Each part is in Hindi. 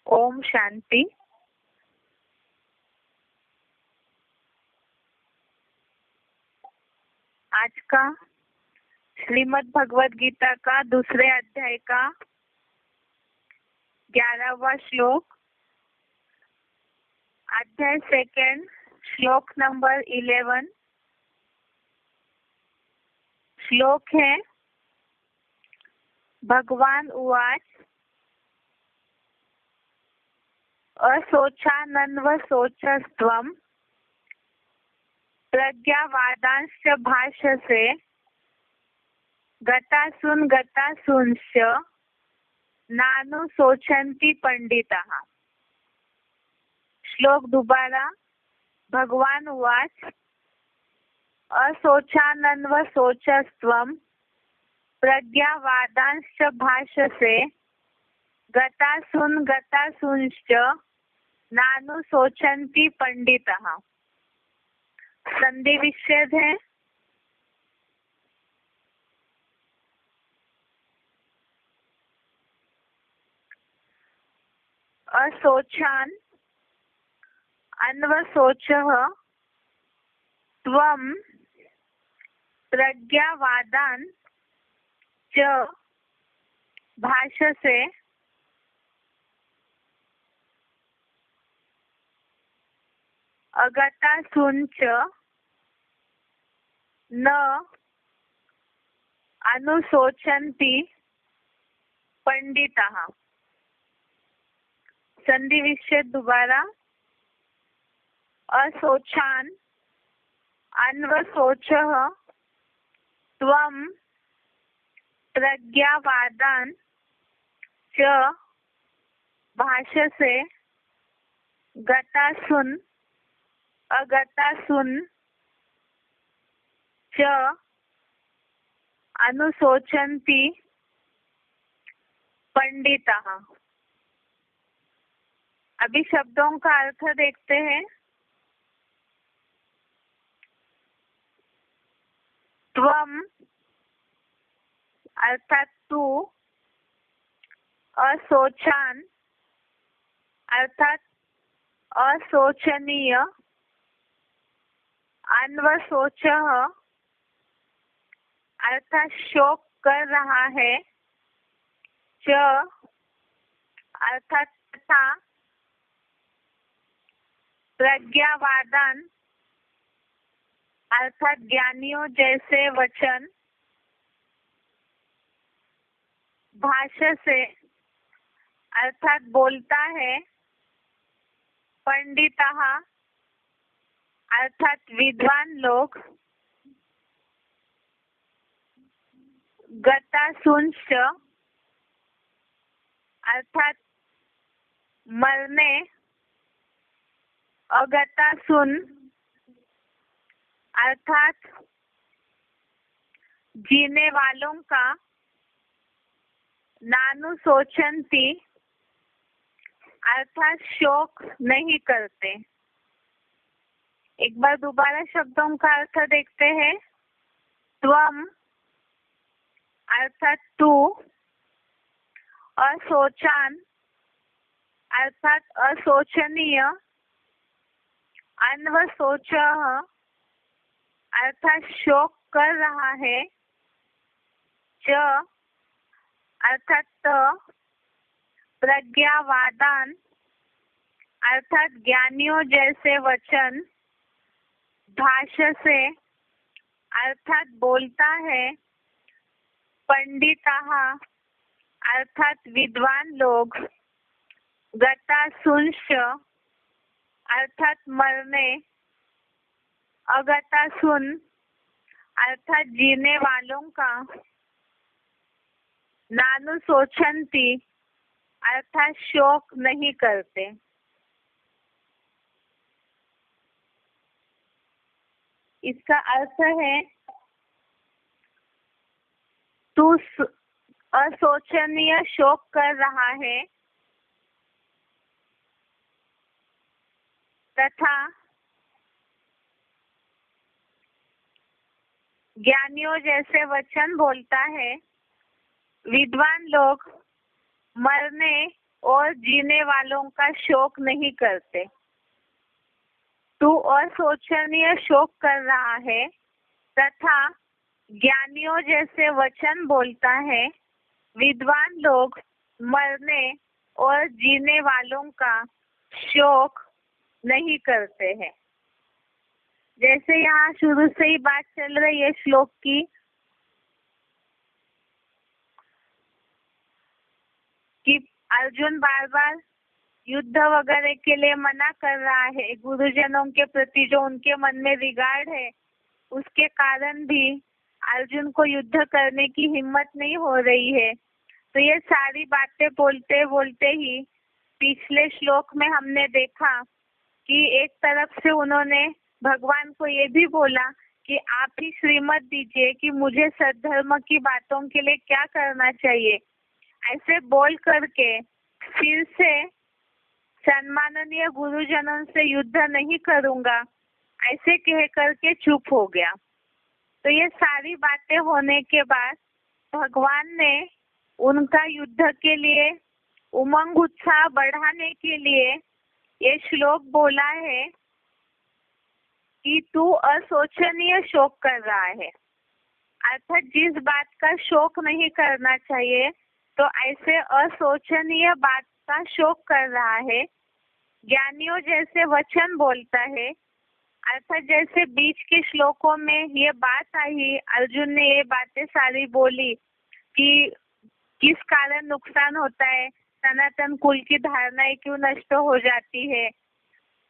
ओम शांति। आज का श्रीमद् भगवद गीता का दूसरे अध्याय का 11वां श्लोक, अध्याय सेकंड, श्लोक नंबर 11। श्लोक है, भगवान उवाच असोचानन्वसोचस्त्वं प्रज्ञावादांश्च भाषसे गतासूंश्च नानुशोचन्ति पंडिताः। श्लोक दोबारा। भगवान उवाच असोचानन्वसोचस्त्वं प्रज्ञावादांश्च भाषसे गतासूंश्च नानुशोचन्ति पंडिताः। संधि विच्छेद है। असोचान अन्वसोचः त्वं प्रज्ञावादान् च भाषसे अगतासूंश्च न अनुशोचन्ति पंडिताः। संधि विच्छेद दोबारा। असोचान अन्वसोचः त्वं प्रज्ञावादान् च भाषसे गतासून् अगतासून् च अनुशोचन्ति पंडिताः। अभी शब्दों का अर्थ देखते हैं। त्वम अर्थात तू, असोचान अर्थात असोचनीय, अन्वसोचः अर्थात शोक कर रहा है, च अर्थात तथा, प्रज्ञावादान अर्थात ज्ञानियों जैसे वचन, भाषसे अर्थात बोलता है, पंडिताः अर्थात विद्वान लोग, गतासूंश्च अर्थात मरने, अगतासून अर्थात जीने वालों का, नानुशोचन्ति अर्थात शोक नहीं करते। एक बार दोबारा शब्दों का अर्थ देखते हैं। त्वम अर्थात तू, असोचान अर्थात असोचनीय, अन्वसोचः अर्थात शोक कर रहा है, च अर्थात प्रज्ञावादान अर्थात ज्ञानियों जैसे वचन, भाषसे अर्थात बोलता है, पंडिताः अर्थात विद्वान लोग, गतासूंश्च अर्थात मरने, अगतासून अर्थात जीने वालों का, नानुशोचन्ति अर्थात शोक नहीं करते। इसका अर्थ है, तू असोचनीय शोक कर रहा है तथा ज्ञानियों जैसे वचन बोलता है। विद्वान लोग मरने और जीने वालों का शोक नहीं करते। तू अशोचनीय शोक कर रहा है तथा ज्ञानियों जैसे वचन बोलता है। विद्वान लोग मरने और जीने वालों का शोक नहीं करते हैं। जैसे यहाँ शुरू से ही बात चल रही है श्लोक की कि अर्जुन बार बार युद्ध वगैरह के लिए मना कर रहा है। गुरुजनों के प्रति जो उनके मन में रिगार्ड है उसके कारण भी अर्जुन को युद्ध करने की हिम्मत नहीं हो रही है। तो ये सारी बातें बोलते बोलते ही पिछले श्लोक में हमने देखा कि एक तरफ से उन्होंने भगवान को ये भी बोला कि आप ही श्रीमत दीजिए कि मुझे सद्धर्म की बातों के लिए क्या करना चाहिए। ऐसे बोल करके फिर से सम्माननीय गुरुजनों से युद्ध नहीं करूंगा ऐसे कह करके चुप हो गया। तो ये सारी बातें होने के बाद भगवान ने उनका युद्ध के लिए उमंग उत्साह बढ़ाने के लिए ये श्लोक बोला है कि तू अशोचनीय शोक कर रहा है। अर्थात जिस बात का शोक नहीं करना चाहिए तो ऐसे अशोचनीय बात का शोक कर रहा है। ज्ञानियों जैसे वचन बोलता है। अर्थात जैसे बीच के श्लोकों में ये बात आई, अर्जुन ने ये बातें सारी बोली कि किस कारण नुकसान होता है, सनातन कुल की धारणाएं क्यों नष्ट हो जाती है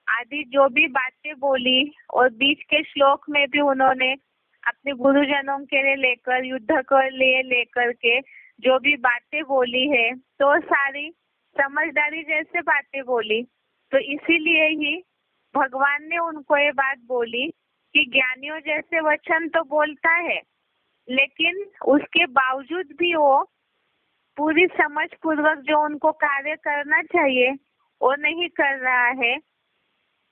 आदि जो भी बातें बोली। और बीच के श्लोक में भी उन्होंने अपने गुरुजनों के लिए लेकर युद्ध के लिए लेकर के जो भी बातें बोली है तो सारी समझदारी जैसे बातें बोली। तो इसीलिए ही भगवान ने उनको ये बात बोली कि ज्ञानियों जैसे वचन तो बोलता है लेकिन उसके बावजूद भी वो पूरी समझ पूर्वक जो उनको कार्य करना चाहिए वो नहीं कर रहा है।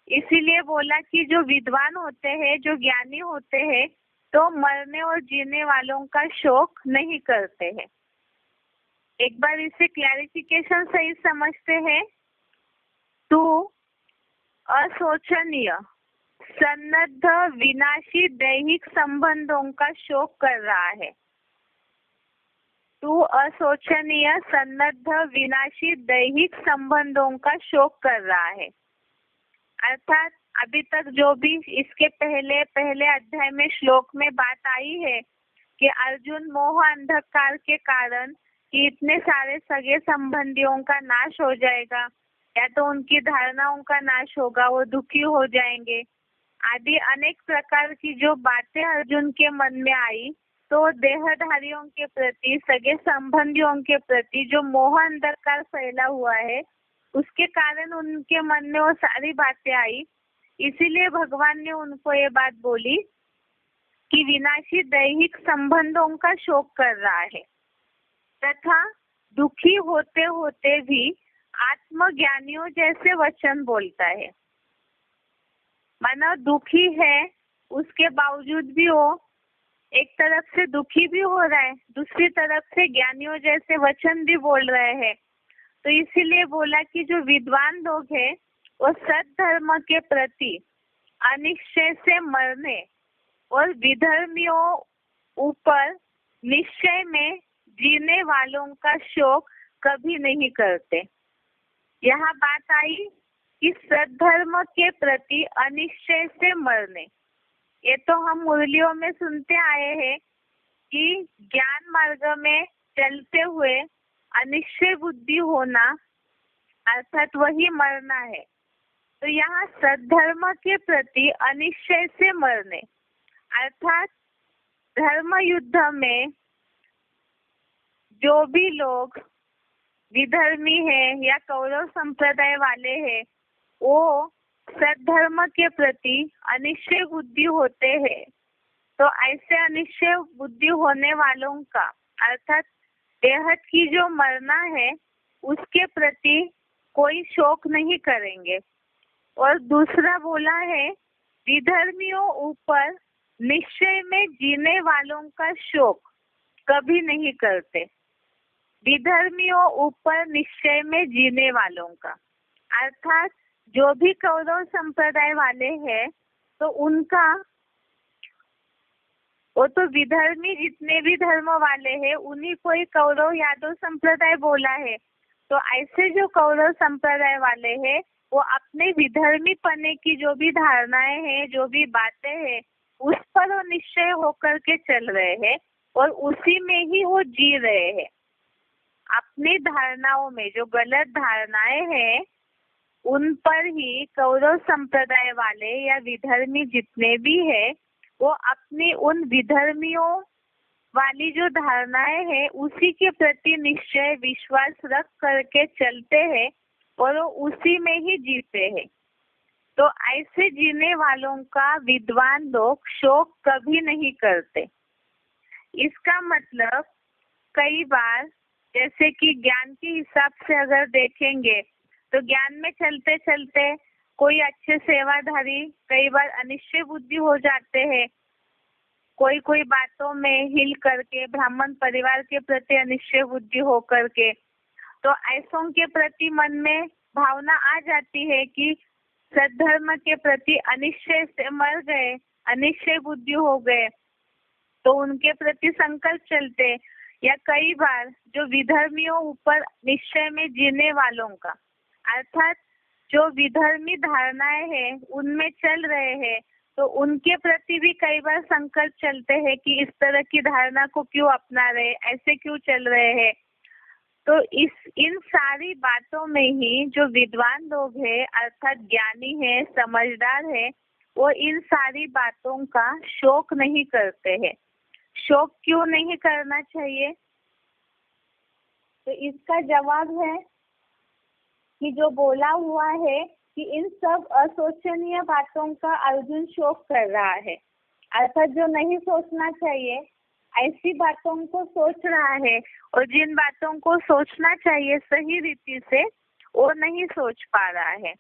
इसीलिए बोला कि जो विद्वान होते हैं, जो ज्ञानी होते हैं तो मरने और जीने वालों का शोक नहीं करते हैं। एक बार इसे क्लैरिफिकेशन सही समझते हैं। तू अशोचनीय सन्नद्ध विनाशी दैहिक संबंधों का शोक कर रहा है। तू अशोचनीय सन्नद्ध विनाशी दैहिक संबंधों का शोक कर रहा है। अर्थात अभी तक जो भी इसके पहले अध्याय में श्लोक में बात आई है कि अर्जुन मोह अंधकार के कारण कि इतने सारे सगे संबंधियों का नाश हो जाएगा या तो उनकी धारणाओं का नाश होगा, वो दुखी हो जाएंगे आदि अनेक प्रकार की जो बातें अर्जुन के मन में आई। तो देहधारियों के प्रति, सगे संबंधियों के प्रति जो मोह अंधकार फैला हुआ है उसके कारण उनके मन में वो सारी बातें आई। इसीलिए भगवान ने उनको ये बात बोली कि विनाशी दैहिक संबंधों का शोक कर रहा है तथा दुखी होते होते भी आत्मज्ञानियों जैसे वचन बोलता है। मानो दुखी है उसके बावजूद भी वो एक तरफ से दुखी भी हो रहा है, दूसरी तरफ से ज्ञानियों जैसे वचन भी बोल रहे हैं। तो इसीलिए बोला कि जो विद्वान लोग हैं वो सद्धर्म के प्रति अनिश्चय से मरने और विधर्मियों ऊपर निश्चय में जीने वालों का शोक कभी नहीं करते। यहाँ बात आई कि सद्धर्म के प्रति अनिश्चय से मरने। ये तो हम मुरलियों में सुनते आए हैं कि ज्ञान मार्ग में चलते हुए अनिश्चय बुद्धि होना अर्थात वही मरना है। तो यहाँ सद्धर्म के प्रति अनिश्चय से मरने अर्थात धर्म युद्ध में जो भी लोग विधर्मी है या कौरव संप्रदाय वाले हैं वो सद्धर्म के प्रति अनिश्चय बुद्धि होते हैं। तो ऐसे अनिश्चय बुद्धि होने वालों का अर्थात देहत की जो मरना है उसके प्रति कोई शोक नहीं करेंगे। और दूसरा बोला है विधर्मियों ऊपर निश्चय में जीने वालों का शोक कभी नहीं करते। विधर्मियों ऊपर निश्चय में जीने वालों का, अर्थात जो भी कौरव संप्रदाय वाले हैं तो उनका, वो तो विधर्मी जितने भी धर्म वाले हैं उन्हीं को ही कौरव यादव संप्रदाय बोला है। तो ऐसे जो कौरव संप्रदाय वाले हैं वो अपने विधर्मी पने की जो भी धारणाएं हैं, जो भी बातें हैं, उस पर वो निश्चय होकर के चल रहे हैं और उसी में ही वो जी रहे हैं। अपनी धारणाओं में जो गलत धारणाएं हैं उन पर ही कौरव संप्रदाय वाले या विधर्मी जितने भी है वो अपनी उन विधर्मियों वाली जो धारणाएं हैं उसी के प्रति निश्चय विश्वास रख करके चलते हैं और वो उसी में ही जीते हैं। तो ऐसे जीने वालों का विद्वान लोग शोक कभी नहीं करते। इसका मतलब कई बार जैसे कि ज्ञान के हिसाब से अगर देखेंगे तो ज्ञान में चलते चलते कोई अच्छे सेवाधारी कई बार अनिश्चय बुद्धि हो जाते हैं, कोई बातों में हिल करके ब्राह्मण परिवार के प्रति अनिश्चय बुद्धि हो करके, तो ऐसों के प्रति मन में भावना आ जाती है कि सद्धर्म के प्रति अनिश्चय से मर गए, अनिश्चय बुद्धि हो गए, तो उनके प्रति संकल्प चलते। या कई बार जो विधर्मियों ऊपर निश्चय में जीने वालों का, अर्थात जो विधर्मी धारणाएं हैं उनमें चल रहे हैं, तो उनके प्रति भी कई बार संकल्प चलते हैं कि इस तरह की धारणा को क्यों अपना रहे, ऐसे क्यों चल रहे हैं। तो इन सारी बातों में ही जो विद्वान लोग हैं अर्थात ज्ञानी है, समझदार है, वो इन सारी बातों का शोक नहीं करते हैं। शोक क्यों नहीं करना चाहिए? तो इसका जवाब है कि जो बोला हुआ है कि इन सब अशोचनीय बातों का अर्जुन शोक कर रहा है, अर्थात जो नहीं सोचना चाहिए ऐसी बातों को सोच रहा है, और जिन बातों को सोचना चाहिए सही रीति से वो नहीं सोच पा रहा है।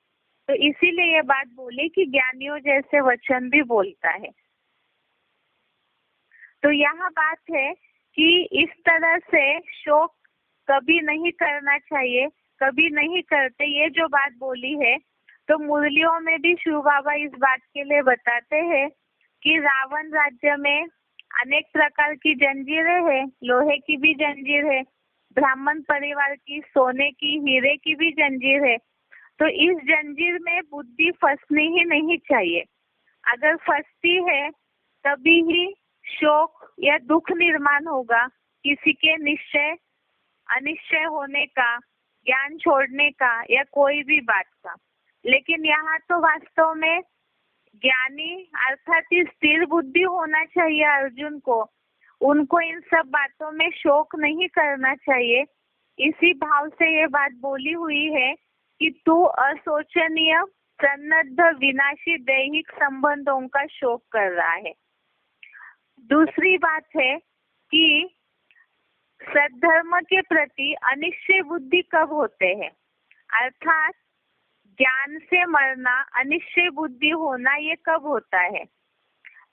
तो इसीलिए ये बात बोली कि ज्ञानियों जैसे वचन भी बोलता है। तो यहाँ बात है कि इस तरह से शोक कभी नहीं करना चाहिए, कभी नहीं करते, ये जो बात बोली है। तो मुरलियों में भी शिव बाबा इस बात के लिए बताते हैं कि रावण राज्य में अनेक प्रकार की जंजीरें हैं, लोहे की भी जंजीर है, ब्राह्मण परिवार की सोने की हीरे की भी जंजीर है। तो इस जंजीर में बुद्धि फंसनी ही नहीं चाहिए। अगर फंसती है तभी ही शोक या दुख निर्माण होगा, किसी के निश्चय अनिश्चय होने का, ज्ञान छोड़ने का या कोई भी बात का। लेकिन यहाँ तो वास्तव में ज्ञानी अर्थात स्थिर बुद्धि होना चाहिए अर्जुन को, उनको इन सब बातों में शोक नहीं करना चाहिए। इसी भाव से ये बात बोली हुई है कि तू अशोचनीय सन्नद्ध विनाशी दैहिक संबंधों का शोक कर रहा है। दूसरी बात है कि सद्धर्म के प्रति अनिश्चय बुद्धि कब होते हैं, अर्थात ज्ञान से मरना, अनिश्चय बुद्धि होना, ये कब होता है।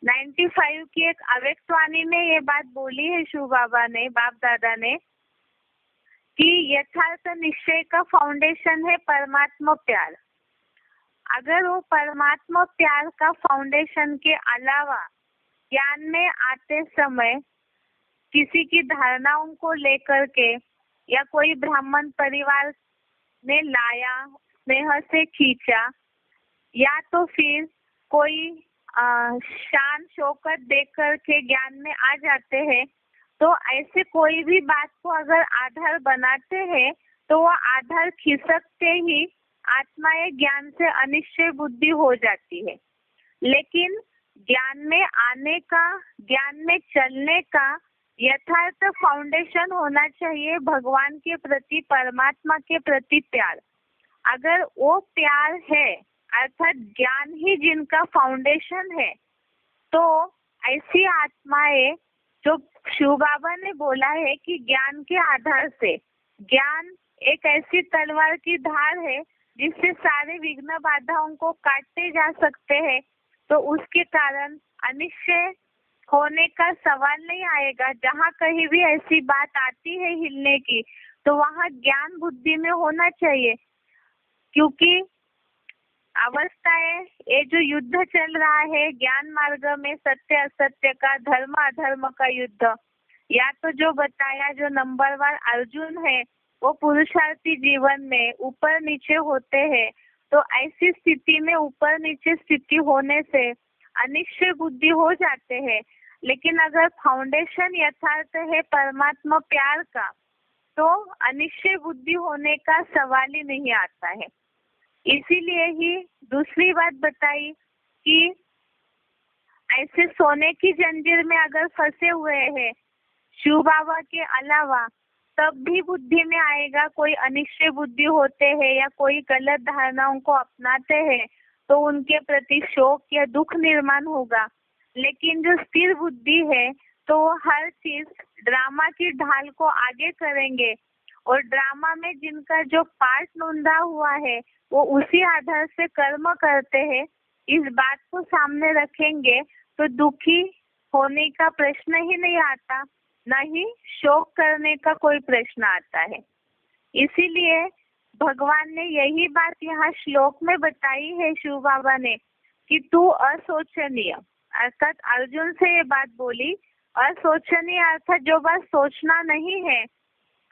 95 की एक अव्यक्तवाणी में ये बात बोली है शिव बाबा ने, बाप दादा ने, कि यथार्थ निश्चय का फाउंडेशन है परमात्मा प्यार। अगर वो परमात्मा प्यार का फाउंडेशन के अलावा ज्ञान में आते समय किसी की धारणाओं को लेकर के या कोई ब्राह्मण परिवार ने लाया, स्नेह से खींचा, या तो फिर कोई शान शौकत देख करके ज्ञान में आ जाते हैं, तो ऐसे कोई भी बात को अगर आधार बनाते हैं तो वो आधार खिसकते ही आत्माएं ज्ञान से अनिश्चय बुद्धि हो जाती है। लेकिन ज्ञान में आने का, ज्ञान में चलने का यथार्थ फाउंडेशन होना चाहिए भगवान के प्रति, परमात्मा के प्रति प्यार। अगर वो प्यार है अर्थात ज्ञान ही जिनका फाउंडेशन है, तो ऐसी आत्माएं जो शिव बाबा ने बोला है कि ज्ञान के आधार से, ज्ञान एक ऐसी तलवार की धार है जिससे सारे विघ्न बाधाओं को काटते जा सकते हैं, तो उसके कारण अनिश्चय होने का सवाल नहीं आएगा। जहाँ कहीं भी ऐसी बात आती है हिलने की, तो वहाँ ज्ञान बुद्धि में होना चाहिए, क्योंकि अवस्थाएं, ये जो युद्ध चल रहा है ज्ञान मार्ग में, सत्य असत्य का, धर्म अधर्म का युद्ध, या तो जो बताया जो नंबरवार अर्जुन है वो पुरुषार्थी जीवन में ऊपर नीचे होते हैं, तो ऐसी स्थिति में ऊपर नीचे स्थिति होने से अनिश्चय बुद्धि हो जाते हैं। लेकिन अगर फाउंडेशन यथार्थ है परमात्मा प्यार का, तो अनिश्चय बुद्धि होने का सवाल ही नहीं आता है। इसीलिए ही दूसरी बात बताई कि ऐसे सोने की जंजीर में अगर फंसे हुए हैं शिव बाबा के अलावा, तब भी बुद्धि में आएगा कोई अनिश्चय बुद्धि होते हैं या कोई गलत धारणाओं को अपनाते हैं, तो उनके प्रति शोक या दुख निर्माण होगा। लेकिन जो स्थिर बुद्धि है, तो वो हर चीज ड्रामा की ढाल को आगे करेंगे, और ड्रामा में जिनका जो पार्ट नोंदा हुआ है वो उसी आधार से कर्म करते हैं। इस बात को सामने रखेंगे तो दुखी होने का प्रश्न ही नहीं आता, न ही शोक करने का कोई प्रश्न आता है। इसीलिए भगवान ने यही बात यहाँ श्लोक में बताई है शिव बाबा ने कि तू असोचनीय, अर्थात अर्जुन से ये बात बोली। असोचनीय अर्थात जो बात सोचना नहीं है,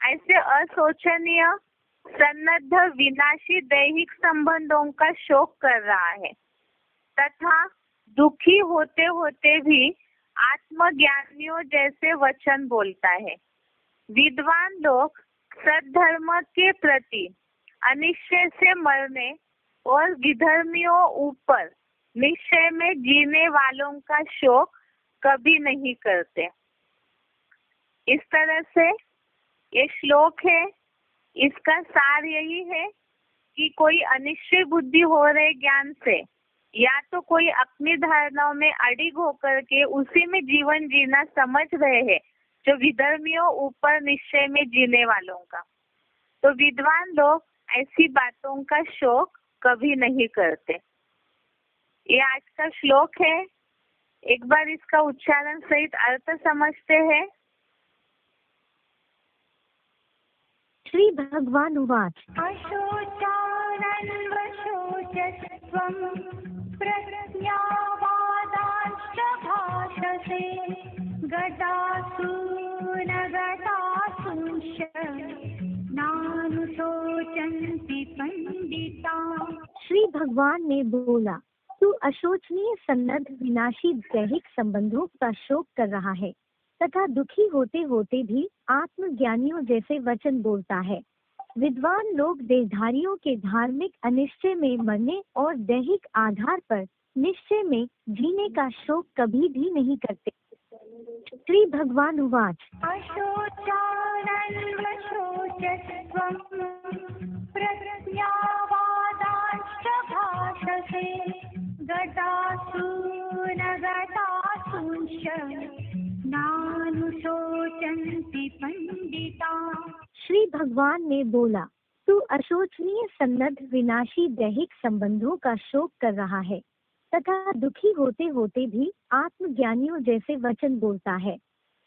ऐसे असोचनीय सन्नद्ध विनाशी दैहिक संबंधों का शोक कर रहा है, तथा दुखी होते होते भी आत्मज्ञानियों जैसे वचन बोलता है। विद्वान लोग सद्धर्म के प्रति अनिश्चय से मरने और विधर्मियों ऊपर निश्चय में जीने वालों का शोक कभी नहीं करते। इस तरह से ये श्लोक है, इसका सार यही है कि कोई अनिश्चय बुद्धि हो रहे ज्ञान से, या तो कोई अपनी धारणाओं में अड़िग होकर के उसी में जीवन जीना समझ रहे हैं, जो विधर्मियों ऊपर निश्चय में जीने वालों का, तो विद्वान लोग ऐसी बातों का शोक कभी नहीं करते। ये आज का श्लोक है। एक बार इसका उच्चारण सहित अर्थ समझते हैं। श्री भगवान उवाच अशोचानन्वशोचस्त्वं प्रज्ञावादांश्च भाषसे गतासु न गतासूंश्च नानुशोचन्ति पंडिता। श्री भगवान ने बोला, तू अशोचनीय सन्नद्ध विनाशी दैहिक संबंधों का शोक कर रहा है तथा दुखी होते होते भी आत्मज्ञानियों जैसे वचन बोलता है। विद्वान लोग देहधारियों के धार्मिक अनिश्चय में मरने और दैहिक आधार पर निश्चय में जीने का शोक कभी भी नहीं करते। श्री भगवान उवाच अशोचानन्वशोचस्त्वं प्रज्ञावादांश्च भाषसे गतासु न गतासूंश्च नानुशोचन्ति पंडिता। श्री भगवान ने बोला, तू अशोचनीय सन्नद्ध विनाशी दैहिक संबंधों का शोक कर रहा है तथा दुखी होते होते भी आत्मज्ञानियों जैसे वचन बोलता है।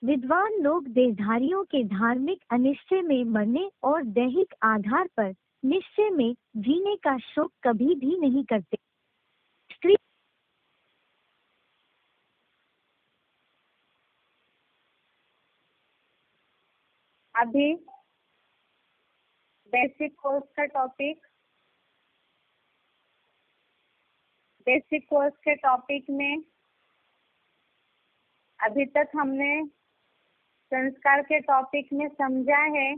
विद्वान लोग देहधारियों के धार्मिक अनिश्चय में मरने और दैहिक आधार पर निश्चय में जीने का शोक कभी भी नहीं करते। श्री अभी बेसिक कोर्स के टॉपिक में अभी तक हमने संस्कार के टॉपिक में समझा है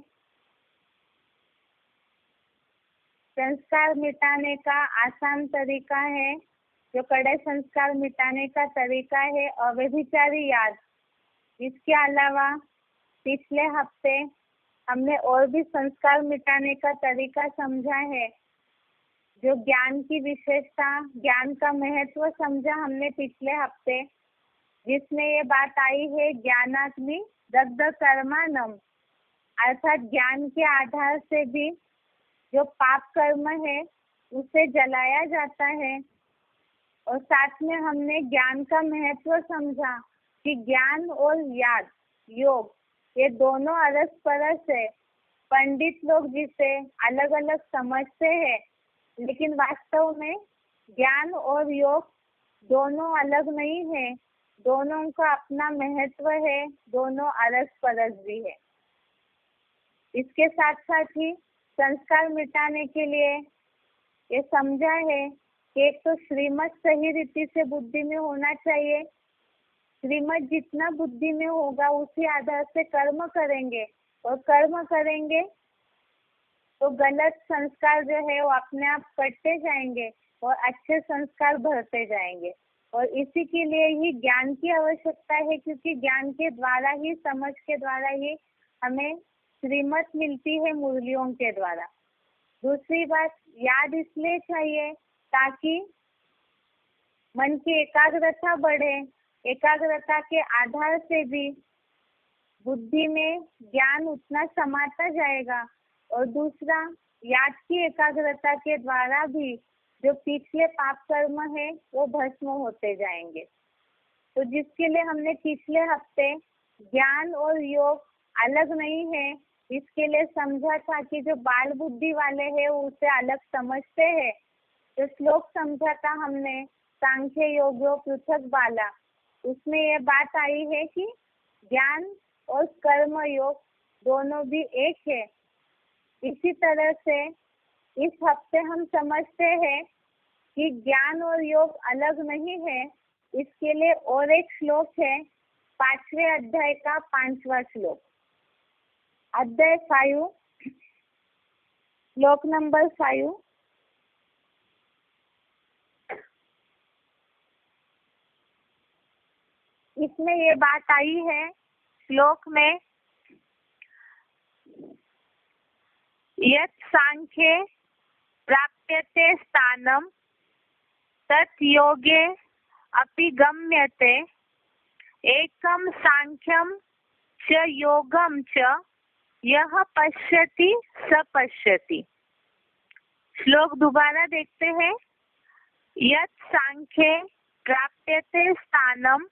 संस्कार मिटाने का आसान तरीका है, जो कड़े संस्कार मिटाने का तरीका है अव्यभिचारी याद। इसके अलावा पिछले हफ्ते हमने और भी संस्कार मिटाने का तरीका समझा है, जो ज्ञान की विशेषता, ज्ञान का महत्व समझा हमने पिछले हफ्ते, जिसमें ये बात आई है ज्ञानाग्नि दग्ध कर्माणम, अर्थात ज्ञान के आधार से भी जो पाप कर्म है उसे जलाया जाता है। और साथ में हमने ज्ञान का महत्व समझा कि ज्ञान और याद योग ये दोनों अरस परस है। पंडित लोग जिसे अलग अलग समझते हैं, लेकिन वास्तव में ज्ञान और योग दोनों अलग नहीं है। दोनों का अपना महत्व है, दोनों अरस परस भी है। इसके साथ साथ ही संस्कार मिटाने के लिए ये समझा है कि एक तो श्रीमत सही रीति से बुद्धि में होना चाहिए। श्रीमत जितना बुद्धि में होगा उसी आधार से कर्म करेंगे, और कर्म करेंगे तो गलत संस्कार जो है वो अपने आप कटते जाएंगे और अच्छे संस्कार भरते जाएंगे। और इसी के लिए ही ज्ञान की आवश्यकता है, क्योंकि ज्ञान के द्वारा ही, समझ के द्वारा ही हमें श्रीमत मिलती है मुरलियों के द्वारा। दूसरी बात, याद इसलिए चाहिए ताकि मन की एकाग्रता बढ़े। एकाग्रता के आधार से भी बुद्धि में ज्ञान उतना समाता जाएगा। और दूसरा, याद की एकाग्रता के द्वारा भी जो पिछले पाप कर्म है वो भस्म होते जाएंगे। तो जिसके लिए हमने पिछले हफ्ते ज्ञान और योग अलग नहीं है इसके लिए समझा था कि जो बाल बुद्धि वाले हैं वो उसे अलग समझते हैं। जो श्लोक समझा था हमने, सांख्य योगो पृथक बाला, उसमें ये बात आई है कि ज्ञान और कर्म योग दोनों भी एक है। इसी तरह से इस हफ्ते हम समझते हैं कि ज्ञान और योग अलग नहीं है। इसके लिए और एक श्लोक है, 5वें अध्याय का 5वां श्लोक, अध्याय 5, श्लोक नंबर 5। इसमें ये बात आई है श्लोक में, यत् सांख्ये प्राप्यते स्थानम तत् योगे अपि गम्यते एकम सांख्यम च योगम च यह पश्यति स पश्यति। श्लोक दोबारा देखते हैं, यत् सांख्ये प्राप्यते स्थानम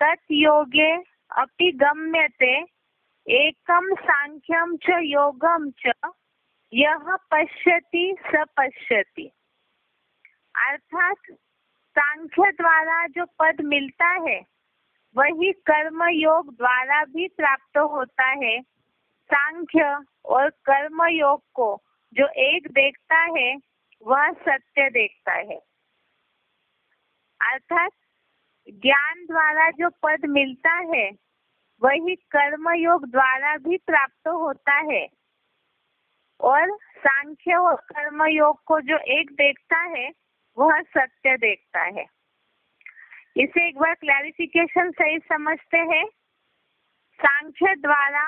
तत् योगे अपि गम्यते एकम सांख्यम च योगम च यह पश्यति स पश्यति। अर्थात सांख्य द्वारा जो पद मिलता है वही कर्म योग द्वारा भी प्राप्त होता है। सांख्य और कर्म योग को जो एक देखता है वह सत्य देखता है। अर्थात ज्ञान द्वारा जो पद मिलता है वही कर्म योग द्वारा भी प्राप्त होता है, और सांख्य और कर्म योग को जो एक देखता है वह सत्य देखता है। इसे एक बार क्लैरिफिकेशन सही समझते हैं। सांख्य द्वारा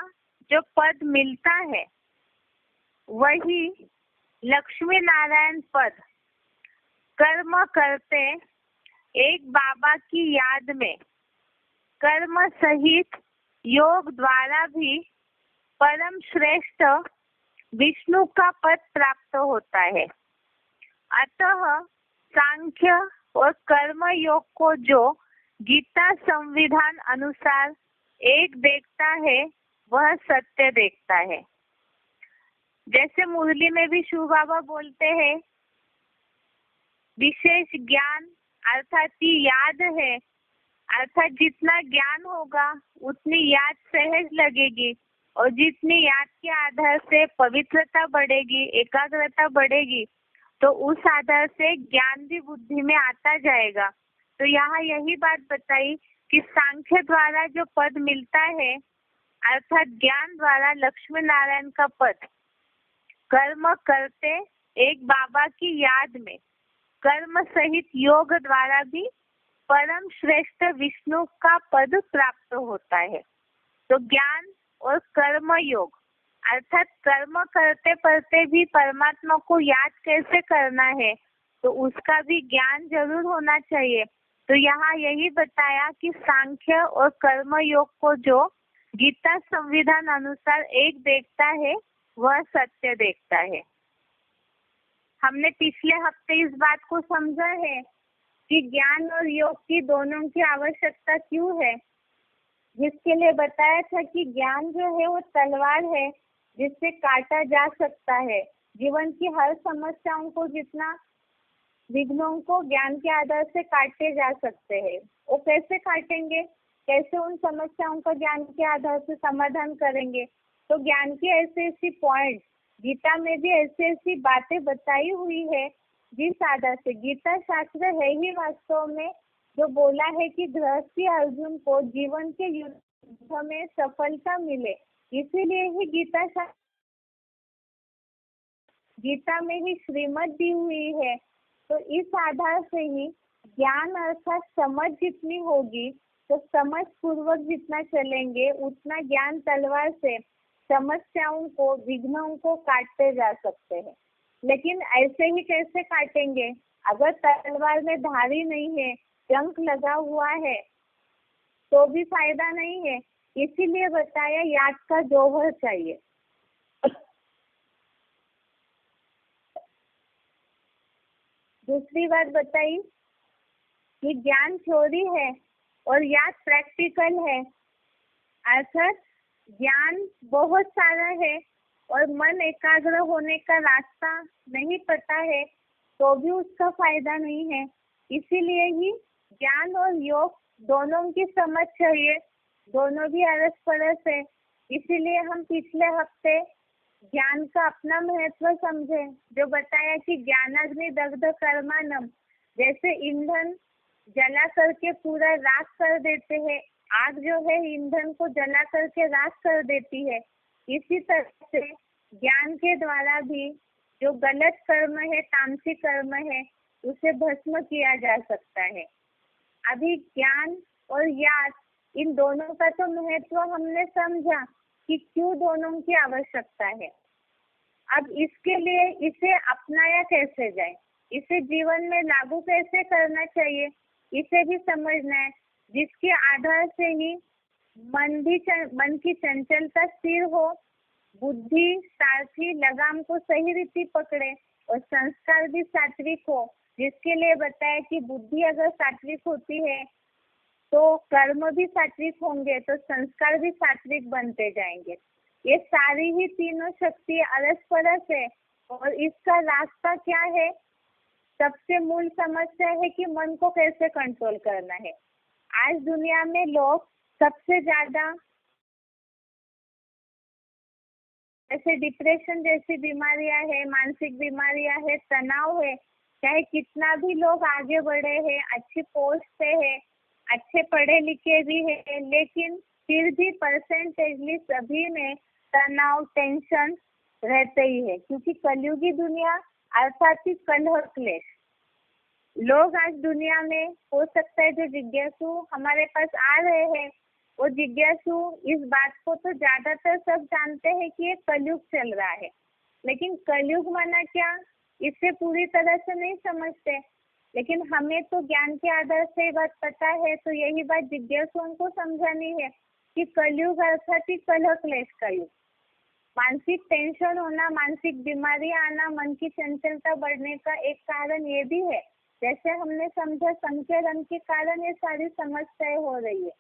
जो पद मिलता है वही लक्ष्मी नारायण पद कर्म करते एक बाबा की याद में कर्म सहित योग द्वारा भी परम श्रेष्ठ विष्णु का पद प्राप्त होता है। अतः सांख्य और कर्म योग को जो गीता संविधान अनुसार एक देखता है वह सत्य देखता है। जैसे मुरली में भी शिव बाबा बोलते हैं, विशेष ज्ञान अर्थात याद है। अर्थात जितना ज्ञान होगा उतनी याद सहज लगेगी, और जितनी याद के आधार से पवित्रता बढ़ेगी, एकाग्रता बढ़ेगी, तो उस आधार से ज्ञान भी बुद्धि में आता जाएगा। तो यहाँ यही बात बताई कि सांख्य द्वारा जो पद मिलता है अर्थात ज्ञान द्वारा लक्ष्मी नारायण का पद कर्म करते एक बाबा की याद में कर्म सहित योग द्वारा भी परम श्रेष्ठ विष्णु का पद प्राप्त होता है। तो ज्ञान और कर्म योग अर्थात कर्म करते करते भी परमात्मा को याद कैसे करना है, तो उसका भी ज्ञान जरूर होना चाहिए। तो यहाँ यही बताया कि सांख्य और कर्म योग को जो गीता संविधान अनुसार एक देखता है वह सत्य देखता है। हमने पिछले हफ्ते इस बात को समझा है कि ज्ञान और योग की दोनों की आवश्यकता क्यों है। जिसके लिए बताया था कि ज्ञान जो है वो तलवार है जिससे काटा जा सकता है। जीवन की हर समस्याओं को, जितना विघ्नों को ज्ञान के आधार से काटे जा सकते हैं। वो कैसे काटेंगे, कैसे उन समस्याओं का ज्ञान के आधार से समाधान करेंगे? तो ज्ञान की ऐसी ऐसी पॉइंट, गीता में भी ऐसी ऐसी बातें बताई हुई है जिस आधार से गीता शास्त्र है ही वास्तव में जो बोला है कि गृहस्थी अर्जुन को जीवन के युद्ध में सफलता मिले। इसीलिए ही गीता में ही श्रीमत दी हुई है। तो इस आधार से ही ज्ञान अर्थात समझ जितनी होगी, तो समझ पूर्वक जितना चलेंगे उतना ज्ञान तलवार से समस्याओं को, विघ्नों को काटते जा सकते हैं। लेकिन ऐसे ही कैसे काटेंगे? अगर तलवार में धारी नहीं है, जंग लगा हुआ है, तो भी फायदा नहीं है। इसीलिए बताया याद का जौहर चाहिए। दूसरी बात बताई कि ज्ञान थ्योरी है और याद प्रैक्टिकल है। अर्थात ज्ञान बहुत सारा है और मन एकाग्र होने का रास्ता नहीं पता है तो भी उसका फायदा नहीं है। इसीलिए ही ज्ञान और योग दोनों की समझ चाहिए, दोनों भी अरस परस है। इसीलिए हम पिछले हफ्ते ज्ञान का अपना महत्व समझे, जो बताया कि ज्ञानाग्नि दग्ध कर्मानम, जैसे ईंधन जला करके पूरा राख कर देते हैं, आग जो है ईंधन को जला करके राख कर देती है, इसी तरह से ज्ञान के द्वारा भी जो गलत कर्म है, तामसिक कर्म है, उसे भस्म किया जा सकता है। अभी ज्ञान और याद, इन दोनों का तो महत्व हमने समझा कि क्यों दोनों की आवश्यकता है। अब इसके लिए इसे अपनाया कैसे जाए, इसे जीवन में लागू कैसे करना चाहिए, इसे भी समझना है। जिसके आधार से ही मन की चंचलता स्थिर हो, बुद्धि सारथी लगाम को सही रीति पकड़े और संस्कार भी सात्विक हो। जिसके लिए बताया कि बुद्धि अगर सात्विक होती है तो कर्म भी सात्विक होंगे, तो संस्कार भी सात्विक बनते जाएंगे। ये सारी ही तीनों शक्ति अरस परस है। और इसका रास्ता क्या है? सबसे मूल समस्या है कि मन को कैसे कंट्रोल करना है। आज दुनिया में लोग सबसे ज्यादा ऐसे डिप्रेशन जैसी बीमारियां है, मानसिक बीमारियां है, तनाव है, चाहे कितना भी लोग आगे बढ़े हैं, अच्छी पोस्ट पे है, अच्छे पढ़े लिखे भी है, लेकिन फिर भी परसेंटेजली सभी में तनाव, टेंशन रहते ही है। क्योंकि कलयुगी दुनिया अर्थात ही कलह क्लेश। लोग आज दुनिया में, हो सकता है जो जिज्ञासु हमारे पास आ रहे हैं, वो जिज्ञासु इस बात को तो ज्यादातर सब जानते हैं कि ये कलयुग चल रहा है, लेकिन कलयुग माना क्या, इसे पूरी तरह से नहीं समझते। लेकिन हमें तो ज्ञान के आधार से बात पता है, तो यही बात जिज्ञासुओं को समझानी है कि कलयुग अर्थात ही कलह क्लेश का युग। मानसिक टेंशन होना, मानसिक बीमारियां आना, मन की चंचलता बढ़ने का एक कारण ये भी है। जैसे हमने समझा संख्या रंग के कारण ये सारी समस्याएं हो रही है।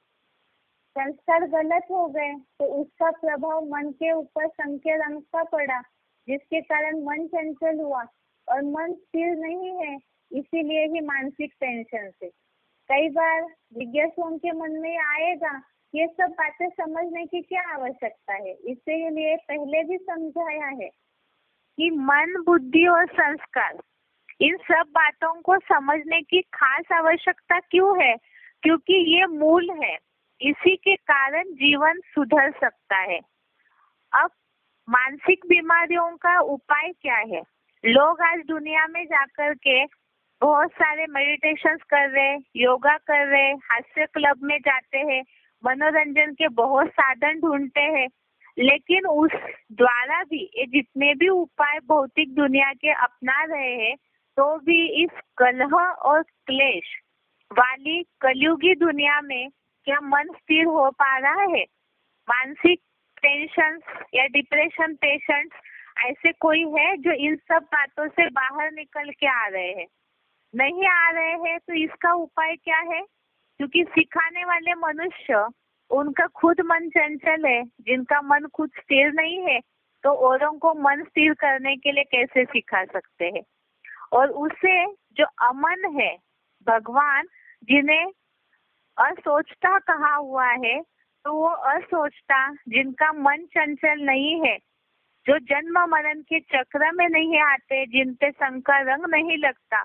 संस्कार गलत हो गए तो उसका प्रभाव मन के ऊपर संख्या रंग का पड़ा, जिसके कारण मन चंचल हुआ और मन स्थिर नहीं है। इसीलिए ही मानसिक टेंशन से कई बार जिज्ञासुओं के मन में आएगा, ये सब बातें समझने की क्या आवश्यकता है। इसीलिए पहले भी समझाया है कि मन, बुद्धि और संस्कार, इन सब बातों को समझने की खास आवश्यकता क्यों है? क्योंकि ये मूल है, इसी के कारण जीवन सुधर सकता है। अब मानसिक बीमारियों का उपाय क्या है? लोग आज दुनिया में जाकर के बहुत सारे मेडिटेशंस कर रहे, योगा कर रहे, हास्य क्लब में जाते हैं, मनोरंजन के बहुत साधन ढूंढते हैं, लेकिन उस द्वारा भी ये जितने भी उपाय भौतिक दुनिया के अपना रहे हैं, तो भी इस कलह और क्लेश वाली कलयुगी दुनिया में क्या मन स्थिर हो पा रहा है? मानसिक टेंशन या डिप्रेशन पेशेंट्स ऐसे कोई है जो इन सब बातों से बाहर निकल के आ रहे हैं? नहीं आ रहे हैं। तो इसका उपाय क्या है? क्योंकि सिखाने वाले मनुष्य उनका खुद मन चंचल है, जिनका मन खुद स्थिर नहीं है, तो औरों को मन स्थिर करने के लिए कैसे सिखा सकते हैं। और उसे जो अमन है, भगवान जिन्हें असोचता कहा हुआ है, तो वो असोचता जिनका मन चंचल नहीं है, जो जन्म मरण के चक्र में नहीं आते, जिन पे शंका रंग नहीं लगता,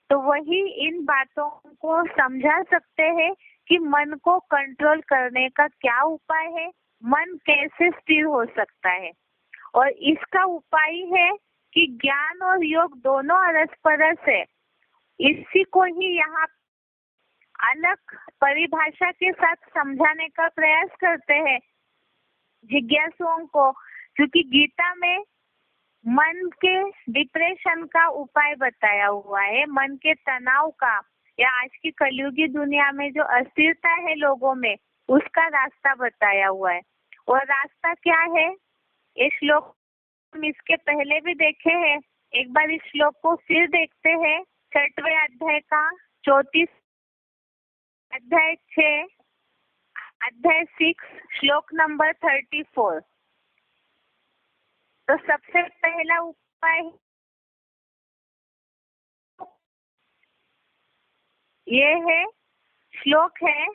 तो वही इन बातों को समझा सकते हैं कि मन को कंट्रोल करने का क्या उपाय है, मन कैसे स्थिर हो सकता है। और इसका उपाय है कि ज्ञान और योग दोनों अरस-परस है। इसी को ही यहाँ अलग परिभाषा के साथ समझाने का प्रयास करते हैं जिज्ञासुओं को, क्योंकि गीता में मन के डिप्रेशन का उपाय बताया हुआ है, मन के तनाव का, या आज की कलयुगी दुनिया में जो अस्थिरता है लोगों में, उसका रास्ता बताया हुआ है। और रास्ता क्या है, ये श्लोक हम इसके पहले भी देखे हैं, एक बार इस श्लोक को फिर देखते हैं। 6वें अध्याय का 34, अध्याय 6, अध्याय 6, श्लोक नंबर 34। तो सबसे पहला उपाय ये है, श्लोक है,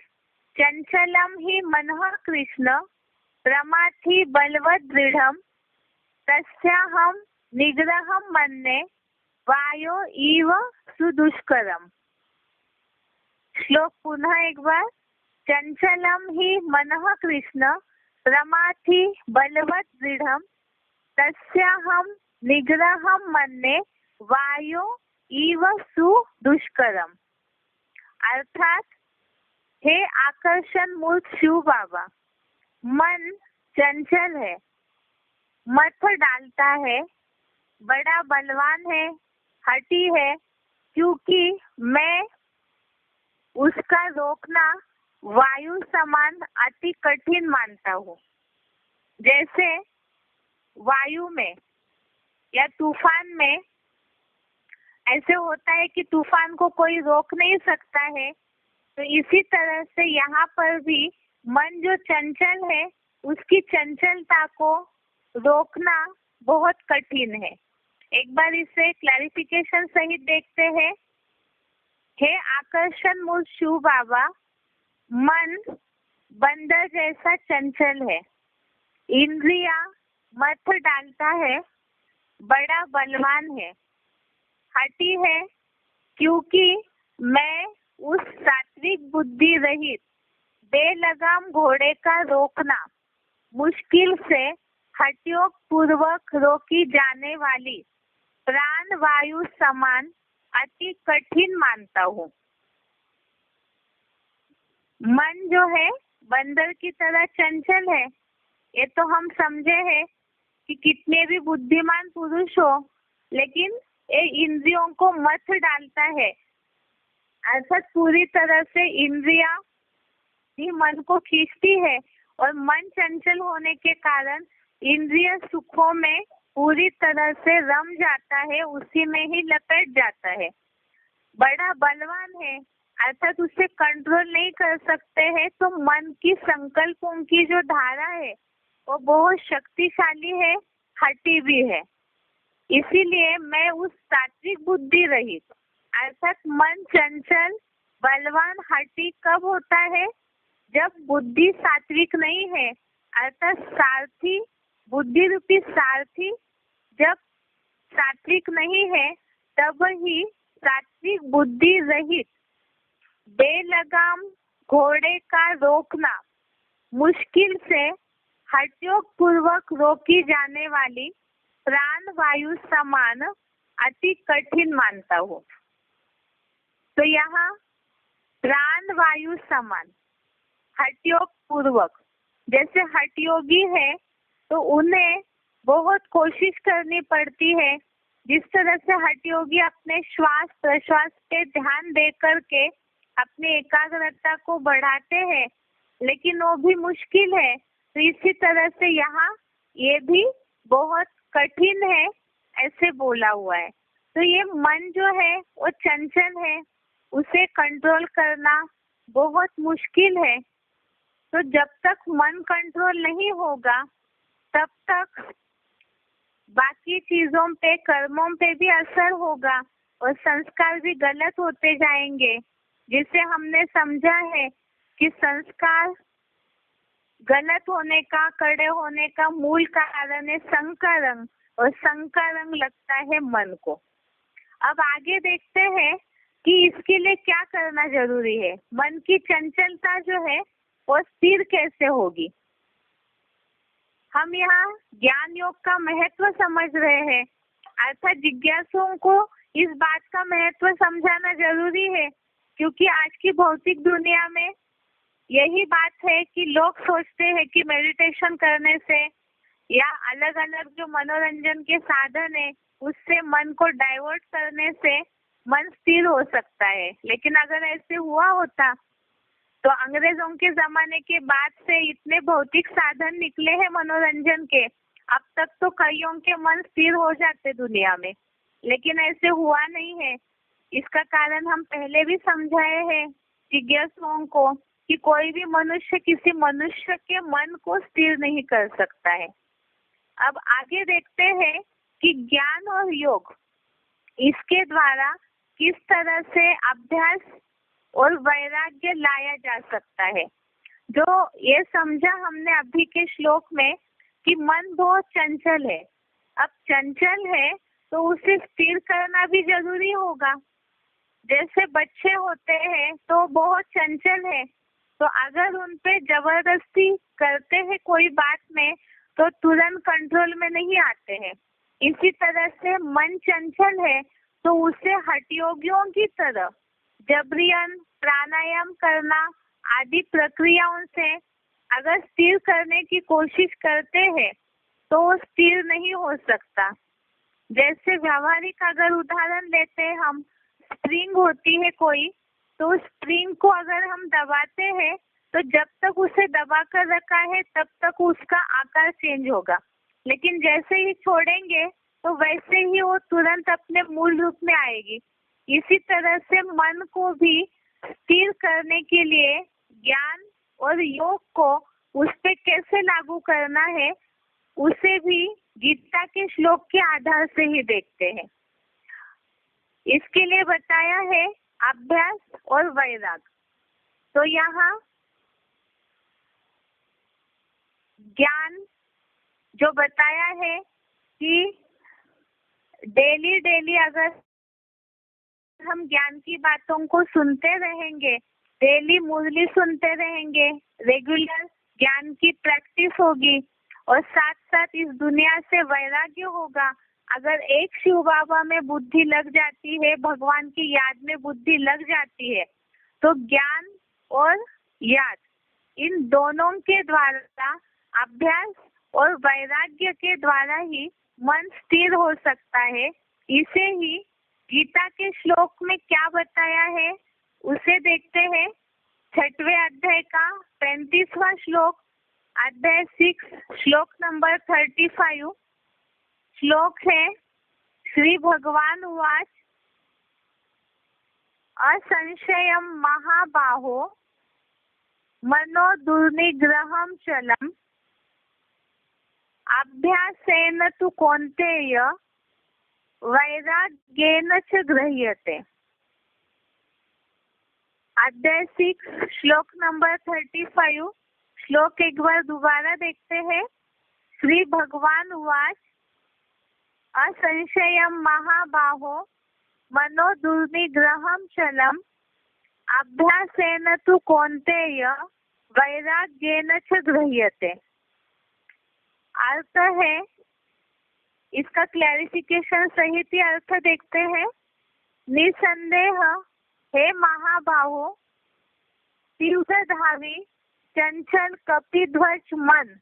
चंचलम ही मनः कृष्ण प्रमाथि बलवत् दृढ़म तस्याहम निग्रहम मन्ये वायो इव सुदुष्करम। श्लोक पुनः एक बार, चंचलम ही मनः कृष्ण प्रमाथि बलवत् दृढ़म तस्याहम निग्रहम मन्ये वायो इव सुदुष्करम। अर्थात, हे आकर्षण मूर्त शिव बाबा, मन चंचल है, मत डालता है, बड़ा बलवान है, हठी है, क्योंकि मैं उसका रोकना वायु समान अति कठिन मानता हूँ। जैसे वायु में या तूफान में ऐसे होता है कि तूफान को कोई रोक नहीं सकता है, तो इसी तरह से यहाँ पर भी मन जो चंचल है, उसकी चंचलता को रोकना बहुत कठिन है। एक बार इसे क्लैरिफिकेशन सहित देखते हैं। हे आकर्षण मूल शिव बाबा, मन बंदर जैसा चंचल है, इंद्रिया मत डालता है, बड़ा बलवान है, हठी है, क्योंकि मैं उस सात्विक बुद्धि रहित बेलगाम घोड़े का रोकना मुश्किल से हठयोग पूर्वक रोकी जाने वाली प्राण वायु समान अति कठिन मानता हूँ। मन जो है बंदर की तरह चंचल है, ये तो हम समझे हैं कि कितने भी बुद्धिमान पुरुष हो, लेकिन ये इंद्रियों को मत डालता है, अर्थात पूरी तरह से इंद्रिया ही मन को खींचती है, और मन चंचल होने के कारण इंद्रिय सुखों में पूरी तरह से रम जाता है, उसी में ही लपेट जाता है। बड़ा बलवान है, अर्थात उसे कंट्रोल नहीं कर सकते हैं, तो मन की संकल्पों की जो धारा है वो बहुत शक्तिशाली है, हठी भी है। इसीलिए मैं उस सात्विक बुद्धि रहित, अर्थात मन चंचल बलवान हठी कब होता है, जब बुद्धि सात्विक नहीं है, अर्थात सारथी, बुद्धि रूपी सारथी जब सात्विक नहीं है, तब ही सात्विक बुद्धि रहित बेलगाम घोड़े का रोकना मुश्किल से हठयोग पूर्वक रोकी जाने वाली प्राण वायु समान अति कठिन मानता हूँ। तो यहाँ प्राण वायु समान हठयोग पूर्वक, जैसे हठयोगी है तो उन्हें बहुत कोशिश करनी पड़ती है, जिस तरह से हठयोगी अपने श्वास प्रश्वास पे ध्यान दे करके अपनी एकाग्रता को बढ़ाते हैं, लेकिन वो भी मुश्किल है। तो इसी तरह से यहाँ ये भी बहुत कठिन है, ऐसे बोला हुआ है। तो ये मन जो है वो चंचल है, उसे कंट्रोल करना बहुत मुश्किल है। तो जब तक मन कंट्रोल नहीं होगा तब तक बाकी चीजों पे, कर्मों पे भी असर होगा और संस्कार भी गलत होते जाएंगे। जिसे हमने समझा है कि संस्कार गलत होने का, कड़े होने का मूल कारण है संग का रंग, और संग का रंग लगता है मन को। अब आगे देखते हैं कि इसके लिए क्या करना जरूरी है। मन की चंचलता जो है वो स्थिर कैसे होगी। हम यहाँ ज्ञान योग का महत्व समझ रहे हैं, अर्थात जिज्ञासुओं को इस बात का महत्व समझाना जरूरी है, क्योंकि आज की भौतिक दुनिया में यही बात है कि लोग सोचते हैं कि मेडिटेशन करने से या अलग अलग जो मनोरंजन के साधन है उससे मन को डाइवर्ट करने से मन स्थिर हो सकता है। लेकिन अगर ऐसे हुआ होता तो अंग्रेजों के जमाने के बाद से इतने भौतिक साधन निकले हैं मनोरंजन के, अब तक तो कईयों के मन स्थिर हो जाते दुनिया में, लेकिन ऐसे हुआ नहीं है। इसका कारण हम पहले भी समझाए हैं जिज्ञासुओं को कि कोई भी मनुष्य किसी मनुष्य के मन को स्थिर नहीं कर सकता है। अब आगे देखते हैं कि ज्ञान और योग इसके द्वारा किस तरह से अभ्यास और वैराग्य लाया जा सकता है। जो ये समझा हमने अभी के श्लोक में कि मन बहुत चंचल है। अब चंचल है तो उसे स्थिर करना भी जरूरी होगा। जैसे बच्चे होते हैं तो बहुत चंचल है, तो अगर उन पे जबरदस्ती करते हैं कोई बात में तो तुरंत कंट्रोल में नहीं आते हैं। इसी तरह से मन चंचल है तो उसे हठयोगियों की तरह जबरियन प्राणायाम करना आदि प्रक्रियाओं से अगर स्थिर करने की कोशिश करते हैं तो वो स्थिर नहीं हो सकता। जैसे व्यावहारिक अगर उदाहरण लेते हैं हम, स्प्रिंग होती है कोई, तो स्प्रिंग को अगर हम दबाते हैं तो जब तक उसे दबा कर रखा है तब तक उसका आकार चेंज होगा, लेकिन जैसे ही छोड़ेंगे तो वैसे ही वो तुरंत अपने मूल रूप में आएगी। इसी तरह से मन को भी स्थिर करने के लिए ज्ञान और योग को उस पे कैसे लागू करना है उसे भी गीता के श्लोक के आधार से ही देखते हैं। इसके लिए बताया है अभ्यास और वैराग। तो यहाँ ज्ञान जो बताया है कि डेली अगर हम ज्ञान की बातों को सुनते रहेंगे, डेली मुरली सुनते रहेंगे, रेगुलर ज्ञान की प्रैक्टिस होगी और साथ साथ इस दुनिया से वैराग्य होगा। अगर एक शिव बाबा में बुद्धि लग जाती है, भगवान की याद में बुद्धि लग जाती है, तो ज्ञान और याद इन दोनों के द्वारा, अभ्यास और वैराग्य के द्वारा ही मन स्थिर हो सकता है। इसे ही गीता के श्लोक में क्या बताया है उसे देखते हैं। 6वें अध्याय का 35वां श्लोक, अध्याय 6 श्लोक नंबर 35 श्लोक है। श्री भगवान उवाच असंशयम महाबाहो मनो दुर्निग्रहम चलम अभ्यासेन तु कौन्तेय वैराग्येन च गृह्यते। अध्याय 6 श्लोक नंबर 35 श्लोक एक बार दोबारा देखते हैं। श्री भगवान उवाच असंशयम महाबाहो मनो दुर्निग्रहम चलम अभ्यासेन तु कौन्तेय वैराग्येन च गृह्यते। अर्थ है, इसका क्लैरिफिकेशन सहित ही अर्थ देखते हैं। निसंदेह हे महाबाहो, तीव्रधावी चंचल कपिध्वज मन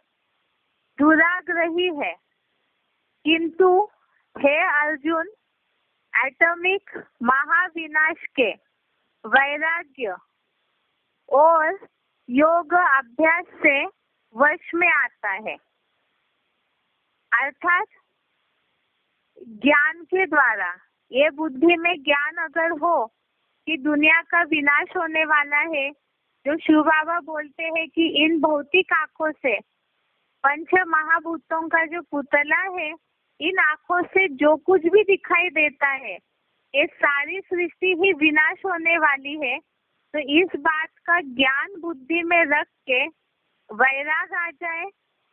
दुराग्रही है, किंतु हे अर्जुन एटॉमिक महाविनाश के वैराग्य और योग अभ्यास से वश में आता है। अर्थात ज्ञान के द्वारा, ये बुद्धि में ज्ञान अगर हो कि दुनिया का विनाश होने वाला है, जो शिव बाबा बोलते हैं कि इन भौतिक आंखों से पंच महाभूतों का जो पुतला है, इन आंखों से जो कुछ भी दिखाई देता है ये सारी सृष्टि ही विनाश होने वाली है। तो इस बात का ज्ञान बुद्धि में रख के वैराग आ जाए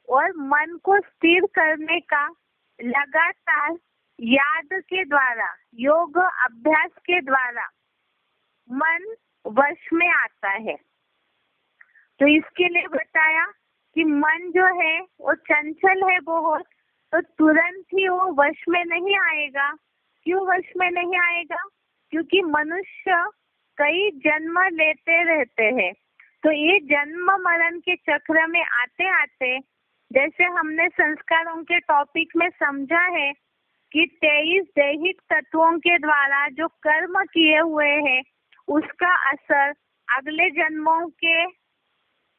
और मन को स्थिर करने का लगातार याद के द्वारा, योग अभ्यास के द्वारा मन वश में आता है। तो इसके लिए बताया कि मन जो है वो चंचल है बहुत, तो तुरंत ही वो वश में नहीं आएगा। क्यों वश में नहीं आएगा? क्योंकि मनुष्य कई जन्म लेते रहते हैं। तो ये जन्म मरण के चक्र में आते आते, जैसे हमने संस्कारों के टॉपिक में समझा है कि 23 दैहिक तत्वों के द्वारा जो कर्म किए हुए हैं उसका असर अगले जन्मों के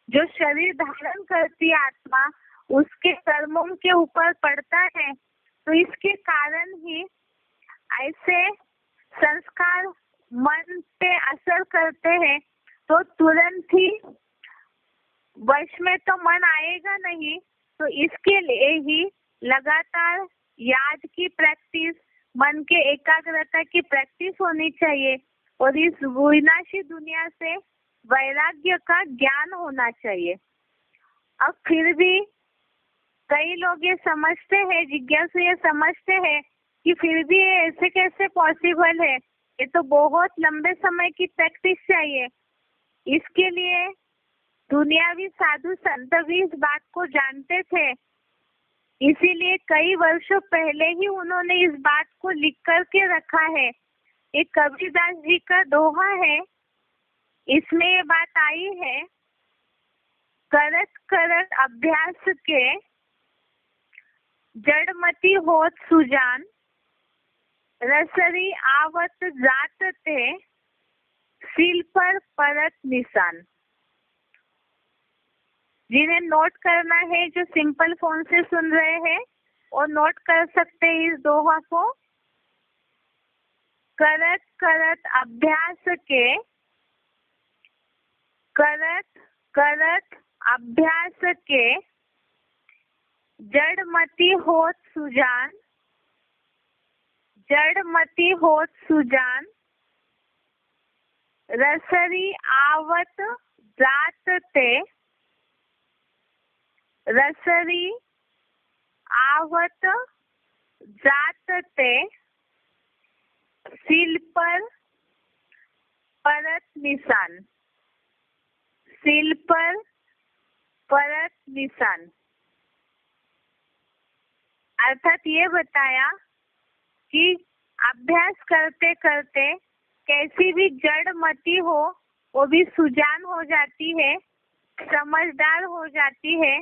जो शरीर धारण करती है आत्मा, उसके कर्मों के ऊपर पड़ता है। तो इसके कारण ही ऐसे संस्कार मन पे असर करते हैं। तो तुरंत ही वश में तो मन आएगा नहीं। तो इसके लिए ही लगातार याद की प्रैक्टिस, मन के एकाग्रता की प्रैक्टिस होनी चाहिए और इस विनाशी दुनिया से वैराग्य का ज्ञान होना चाहिए। अब फिर भी कई लोग ये समझते हैं, जिज्ञासु ये समझते हैं कि फिर भी ये ऐसे कैसे पॉसिबल है, ये तो बहुत लंबे समय की प्रैक्टिस चाहिए। इसके लिए दुनियावी साधु संत भी इस बात को जानते थे, इसीलिए कई वर्षों पहले ही उन्होंने इस बात को लिख करके रखा है। एक कबीरदास जी का दोहा है, इसमें ये बात आई है, करत करत अभ्यास के जड़मती होत सुजान, रसरी आवत जात ते सील पर परत निशान। जिन्हें नोट करना है, जो सिंपल फोन से सुन रहे हैं और नोट कर सकते हैं इस दोहा को। करत करत अभ्यास के, करत करत अभ्यास के जड़मती होत सुजान, जड़मती होत सुजान, रसरी आवत जात ते, रसरी आवत जात ते सील पर परत निशान, सील पर परत निशान। अर्थात ये बताया कि अभ्यास करते करते कैसी भी जड़ मती हो वो भी सुजान हो जाती है, समझदार हो जाती है।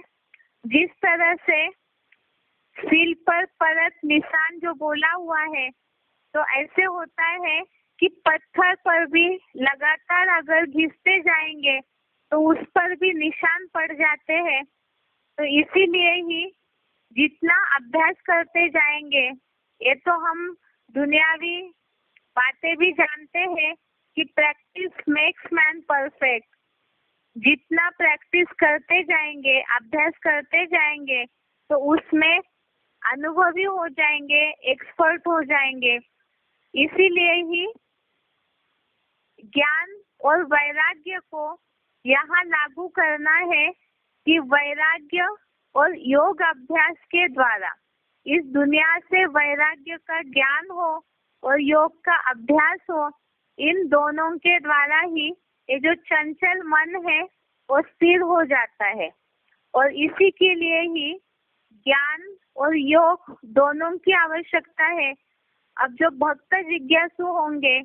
जिस तरह से सील पर परत निशान जो बोला हुआ है, तो ऐसे होता है कि पत्थर पर भी लगातार अगर घिसते जाएंगे तो उस पर भी निशान पड़ जाते हैं। तो इसीलिए ही जितना अभ्यास करते जाएंगे, ये तो हम दुनियावी बातें भी जानते हैं कि प्रैक्टिस मेक्स मैन परफेक्ट। जितना प्रैक्टिस करते जाएंगे, अभ्यास करते जाएंगे, तो उसमें अनुभवी हो जाएंगे, एक्सपर्ट हो जाएंगे। इसीलिए ही ज्ञान और वैराग्य को यहाँ लागू करना है कि वैराग्य और योग अभ्यास के द्वारा इस दुनिया से वैराग्य का ज्ञान हो और योग का अभ्यास हो। इन दोनों के द्वारा ही ये जो चंचल मन है वो स्थिर हो जाता है। और इसी के लिए ही ज्ञान और योग दोनों की आवश्यकता है। अब जो भक्त जिज्ञासु होंगे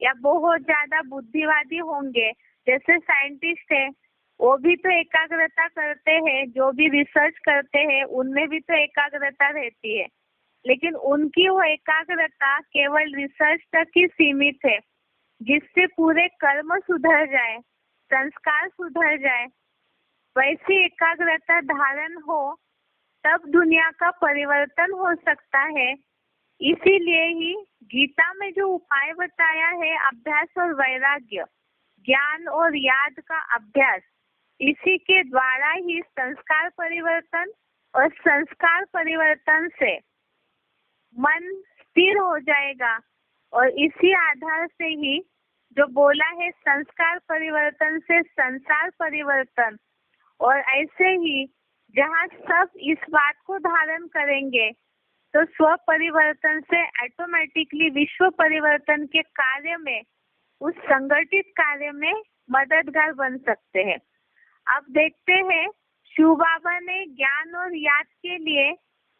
या बहुत ज्यादा बुद्धिवादी होंगे, जैसे साइंटिस्ट है, वो भी तो एकाग्रता करते हैं, जो भी रिसर्च करते हैं उनमें भी तो एकाग्रता रहती है, लेकिन उनकी वो एकाग्रता केवल रिसर्च तक ही सीमित है। जिससे पूरे कर्म सुधर जाए, संस्कार सुधर जाए, वैसी एकाग्रता धारण हो, तब दुनिया का परिवर्तन हो सकता है। इसीलिए ही गीता में जो उपाय बताया है अभ्यास और वैराग्य, ज्ञान और याद का अभ्यास, इसी के द्वारा ही संस्कार परिवर्तन और संस्कार परिवर्तन से मन स्थिर हो जाएगा। और इसी आधार से ही जो बोला है संस्कार परिवर्तन से संसार परिवर्तन, और ऐसे ही जहाँ सब इस बात को धारण करेंगे तो स्व परिवर्तन से ऑटोमेटिकली विश्व परिवर्तन के कार्य में, उस संगठित कार्य में मददगार बन सकते हैं। अब देखते हैं शिव बाबा ने ज्ञान और याद के लिए,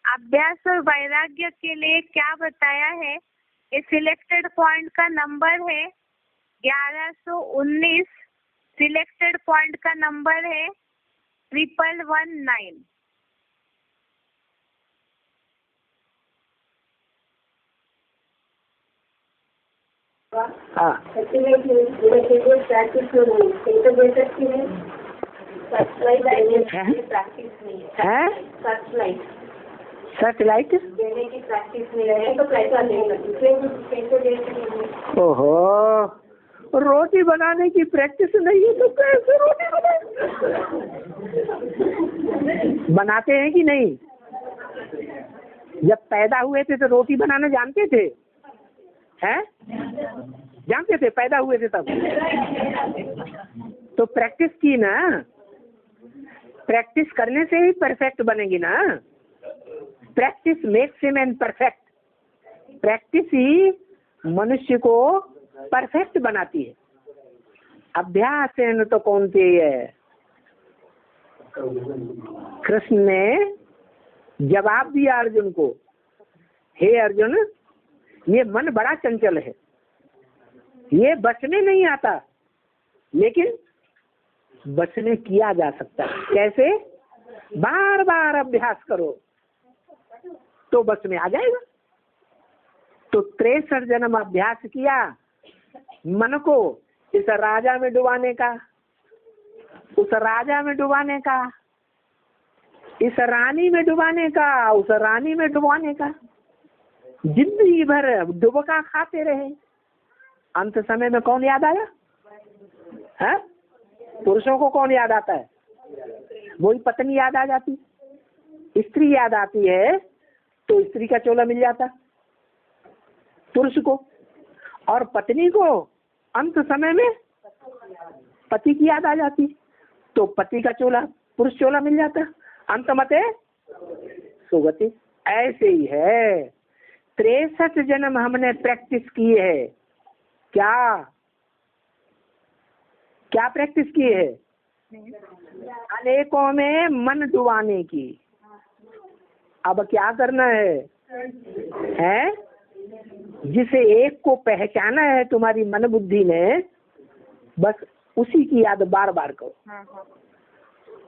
अभ्यास और वैराग्य के लिए क्या बताया है। ये सिलेक्टेड पॉइंट का नंबर है 1119, सिलेक्टेड पॉइंट का नंबर है 1119। हाँ सैटेलाइट ओहो, रोटी बनाने की प्रैक्टिस नहीं है तो कैसे रोटी बनाते हैं कि नहीं? जब पैदा हुए थे तो रोटी बनाना जानते थे? हैं? जानते थे? पैदा हुए थे तब तो प्रैक्टिस की ना। प्रैक्टिस करने से ही परफेक्ट बनेगी ना। Practice makes a man perfect. Practice ही मनुष्य को परफेक्ट बनाती है। अभ्यास है तो कौन सी है। कृष्ण ने जवाब दिया अर्जुन को, हे अर्जुन, ये मन बड़ा चंचल है, ये बस में नहीं आता, लेकिन बस में किया जा सकता है। कैसे? बार बार अभ्यास करो तो बस में आ जाएगा। तो 63 जन्म अभ्यास किया मन को इस राजा में डुबाने का, उस राजा में डुबाने का, इस रानी में डुबाने का, उस रानी में डुबाने का। जिंदगी भर डुबका खाते रहे। अंत समय में कौन याद आया है? पुरुषों को कौन याद आता है? वही पत्नी याद आ जाती, स्त्री याद आती है तो स्त्री का चोला मिल जाता पुरुष को, और पत्नी को अंत समय में पति की याद आ जाती तो पति का चोला, पुरुष चोला मिल जाता। अंत मते सुगति। ऐसे ही है। 63 जन्म हमने प्रैक्टिस की है। क्या क्या प्रैक्टिस की है? अनेकों में मन डुबाने की। अब क्या करना है? हैं? जिसे एक को पहचाना है तुम्हारी मन बुद्धि ने, बस उसी की याद बार बार करो।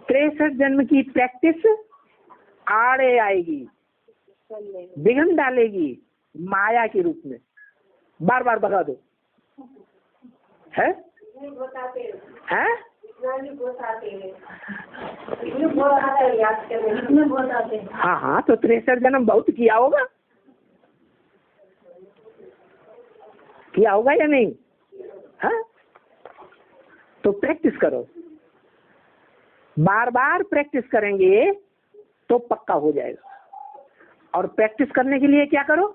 63 जन्म की प्रैक्टिस आड़े आएगी, विघ्न डालेगी माया के रूप में। बार बार बता दो है? हैं? हाँ हाँ, तो 63 जन्म बहुत किया होगा, किया होगा या नहीं? हाँ, तो प्रैक्टिस करो। बार बार प्रैक्टिस करेंगे तो पक्का हो जाएगा। और प्रैक्टिस करने के लिए क्या करो?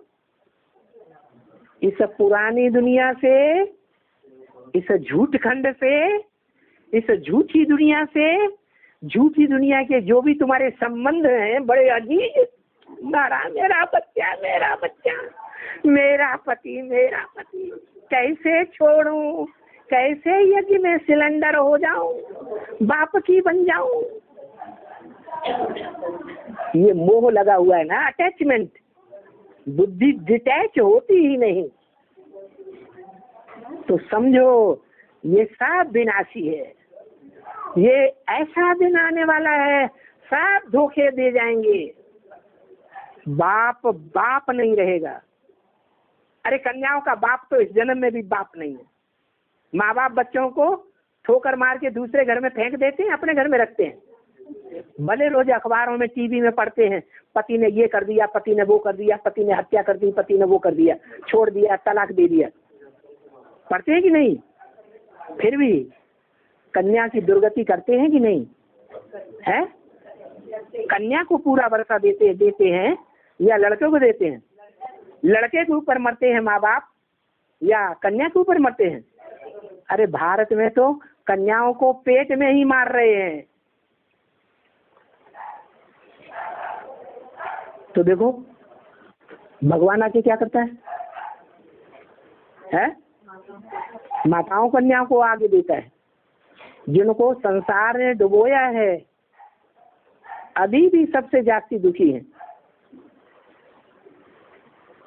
इस पुरानी दुनिया से, इस झूठ खंड से, इस झूठी दुनिया से, झूठी दुनिया के जो भी तुम्हारे संबंध हैं बड़े अजीज, मेरा बच्चा, मेरा बच्चा, मेरा पति, मेरा पति, कैसे छोड़ूं, कैसे यदि मैं सिलेंडर हो जाऊं, बाप की बन जाऊं। ये मोह लगा हुआ है ना, अटैचमेंट। बुद्धि डिटैच होती ही नहीं। तो समझो ये सब विनाशी है। ये ऐसा दिन आने वाला है, सब धोखे दे जाएंगे। बाप बाप नहीं रहेगा। अरे कन्याओं का बाप तो इस जन्म में भी बाप नहीं है। माँ बाप बच्चों को ठोकर मार के दूसरे घर में फेंक देते हैं, अपने घर में रखते हैं। भले रोज अखबारों में, टीवी में पढ़ते हैं, पति ने ये कर दिया, पति ने वो कर दिया, पति ने हत्या कर दी, पति ने वो कर दिया, छोड़ दिया, तलाक दे दिया। पढ़ते हैं कि नहीं? फिर भी कन्या की दुर्गति करते हैं कि नहीं है? कन्या को पूरा वर्षा देते हैं या लड़के को देते हैं? लड़के के ऊपर मरते हैं माँ बाप या कन्या के ऊपर मरते हैं? अरे भारत में तो कन्याओं को पेट में ही मार रहे हैं। तो देखो भगवान आके क्या करता है? माताओं कन्याओं को आगे देता है, जिनको संसार ने डुबोया है, अभी भी सबसे जास्ती दुखी है।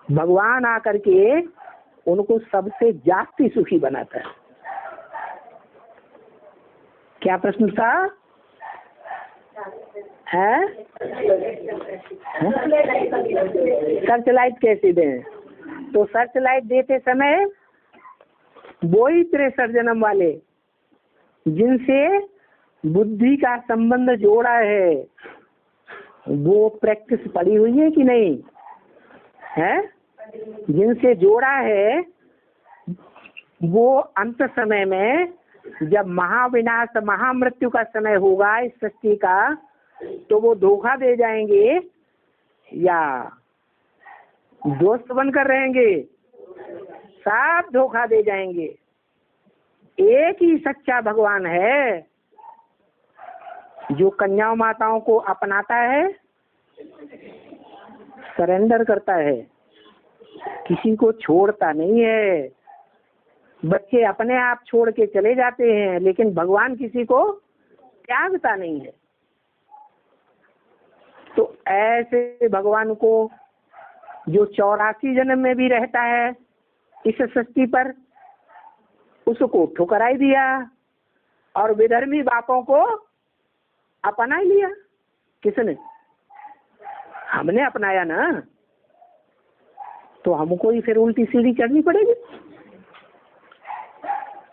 भगवान आकर के उनको सबसे जास्ती सुखी बनाता है। क्या प्रश्न था? है सर्च लाइट कैसे दें? तो सर्च लाइट देते समय वो ही 63 जन्म वाले जिनसे बुद्धि का संबंध जोड़ा है, वो प्रैक्टिस पड़ी हुई है कि नहीं है? जिनसे जोड़ा है वो अंत समय में जब महाविनाश महामृत्यु का समय होगा इस सृष्टि का, तो वो धोखा दे जाएंगे या दोस्त बनकर रहेंगे? सब धोखा दे जाएंगे। एक ही सच्चा भगवान है जो कन्याओं माताओं को अपनाता है, सरेंडर करता है, किसी को छोड़ता नहीं है। बच्चे अपने आप छोड़ के चले जाते हैं, लेकिन भगवान किसी को त्यागता नहीं है। तो ऐसे भगवान को जो 84 जन्म में भी रहता है इस सृष्टि पर, उसको ठुकराई दिया और विधर्मी बापों को अपना लिया। किसने? हमने अपनाया ना, तो हमको ही फिर उल्टी सीढ़ी चढ़नी पड़ेगी।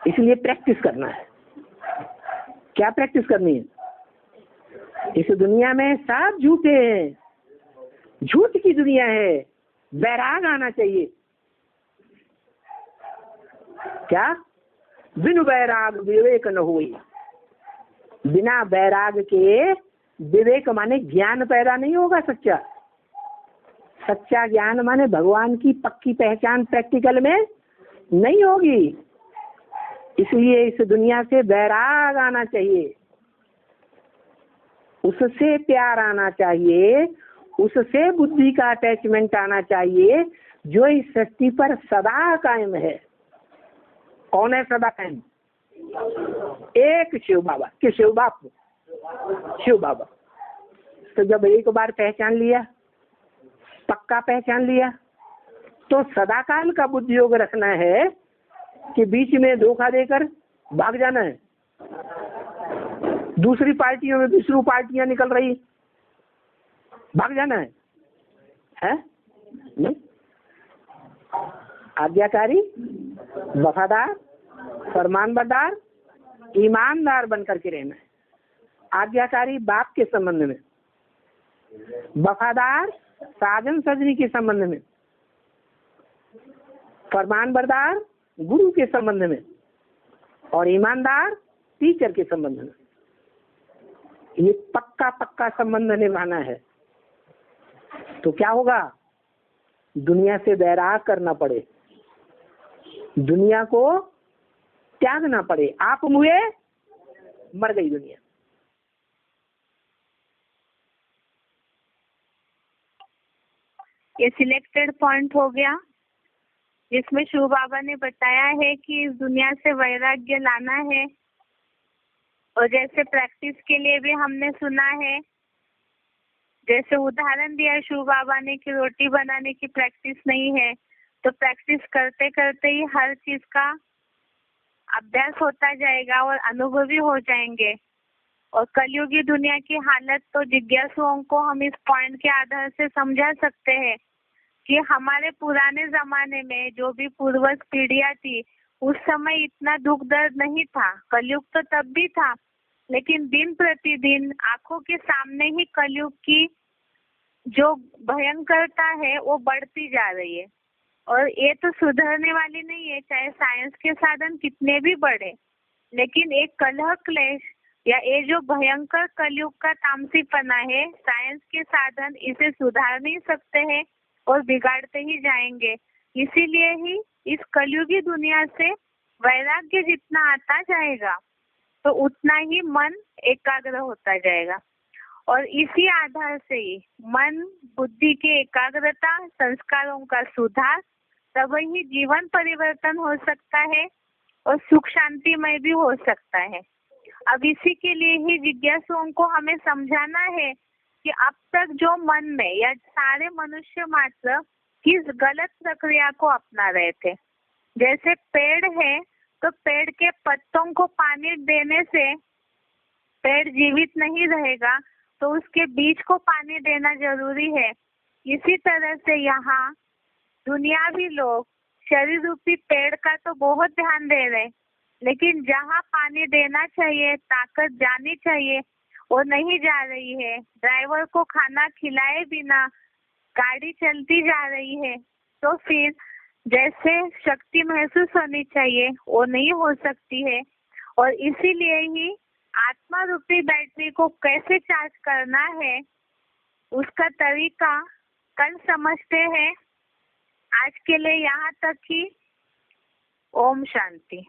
इसलिए प्रैक्टिस करना है। क्या प्रैक्टिस करनी है? इस दुनिया में सब झूठे हैं, झूठ की दुनिया है, वैराग आना चाहिए। क्या? बिनु वैराग विवेक न होई। बिना वैराग के विवेक माने ज्ञान पैदा नहीं होगा। सच्चा ज्ञान माने भगवान की पक्की पहचान प्रैक्टिकल में नहीं होगी। इसलिए इस दुनिया से वैराग आना चाहिए, उससे प्यार आना चाहिए, उससे बुद्धि का अटैचमेंट आना चाहिए जो इस सृष्टि पर सदा कायम है। कौन है सदा कायम? एक शिव बाबा। कि शिव बाप? शिव बाबा। तो जब एक बार पहचान लिया, पक्का पहचान लिया, तो सदा काल का बुद्धि योग रखना है कि बीच में धोखा देकर भाग जाना है। दूसरी पार्टियों में दूसरी पार्टियां निकल रही, भाग जाना है? नहीं। आज्ञाकारी, वफादार, फरमानबरदार, ईमानदार बनकर के रहना है। आज्ञाकारी बाप के संबंध में, वफादार साजन सजनी के संबंध में, फरमानबरदार गुरु के संबंध में, और ईमानदार टीचर के संबंध में। ये पक्का संबंध निभाना है। तो क्या होगा? दुनिया से वैराग करना पड़े, दुनिया को त्यागना पड़े। आप मुए, मर गई दुनिया। ये सिलेक्टेड पॉइंट हो गया जिसमें शिव बाबा ने बताया है कि इस दुनिया से वैराग्य लाना है। और जैसे प्रैक्टिस के लिए भी हमने सुना है, जैसे उदाहरण दिया शिव बाबा ने कि रोटी बनाने की प्रैक्टिस नहीं है, तो प्रैक्टिस करते करते ही हर चीज का अभ्यास होता जाएगा और अनुभवी हो जाएंगे। और कलयुगी दुनिया की हालत तो जिज्ञासुओं को हम इस पॉइंट के आधार से समझा सकते हैं कि हमारे पुराने जमाने में जो भी पूर्वज पीढ़ियां थी, उस समय इतना दुख दर्द नहीं था। कलयुग तो तब भी था, लेकिन दिन प्रतिदिन आंखों के सामने ही कलयुग की जो भयंकरता है वो बढ़ती जा रही है। और ये तो सुधरने वाली नहीं है, चाहे साइंस के साधन कितने भी बढ़े। लेकिन एक कलह क्लेश या ये जो भयंकर कलयुग का तामसीपना है, साइंस के साधन इसे सुधार नहीं सकते हैं और बिगाड़ते ही जाएंगे। इसीलिए ही इस कलयुगी दुनिया से वैराग्य जितना आता जाएगा तो उतना ही मन एकाग्र होता जाएगा और इसी आधार से ही मन बुद्धि के एकाग्रता, संस्कारों का सुधार, तब ही जीवन परिवर्तन हो सकता है और सुख शांतिमय भी हो सकता है। अब इसी के लिए ही जिज्ञासुओं को हमें समझाना है कि अब तक जो मन में या सारे मनुष्य मात्र किस गलत प्रक्रिया को अपना रहे थे। जैसे पेड़ है तो पेड़ के पत्तों को पानी देने से पेड़ जीवित नहीं रहेगा, तो उसके बीज को पानी देना जरूरी है। इसी तरह से यहाँ दुनियावी लोग शरीर रूपी पेड़ का तो बहुत ध्यान दे रहे, लेकिन जहाँ पानी देना चाहिए, ताकत जानी चाहिए, वो नहीं जा रही है। ड्राइवर को खाना खिलाए बिना गाड़ी चलती जा रही है, तो फिर जैसे शक्ति महसूस होनी चाहिए वो नहीं हो सकती है। और इसीलिए ही आत्मा रूपी बैटरी को कैसे चार्ज करना है उसका तरीका कल समझते हैं। आज के लिए यहाँ तक ही। ओम शांति।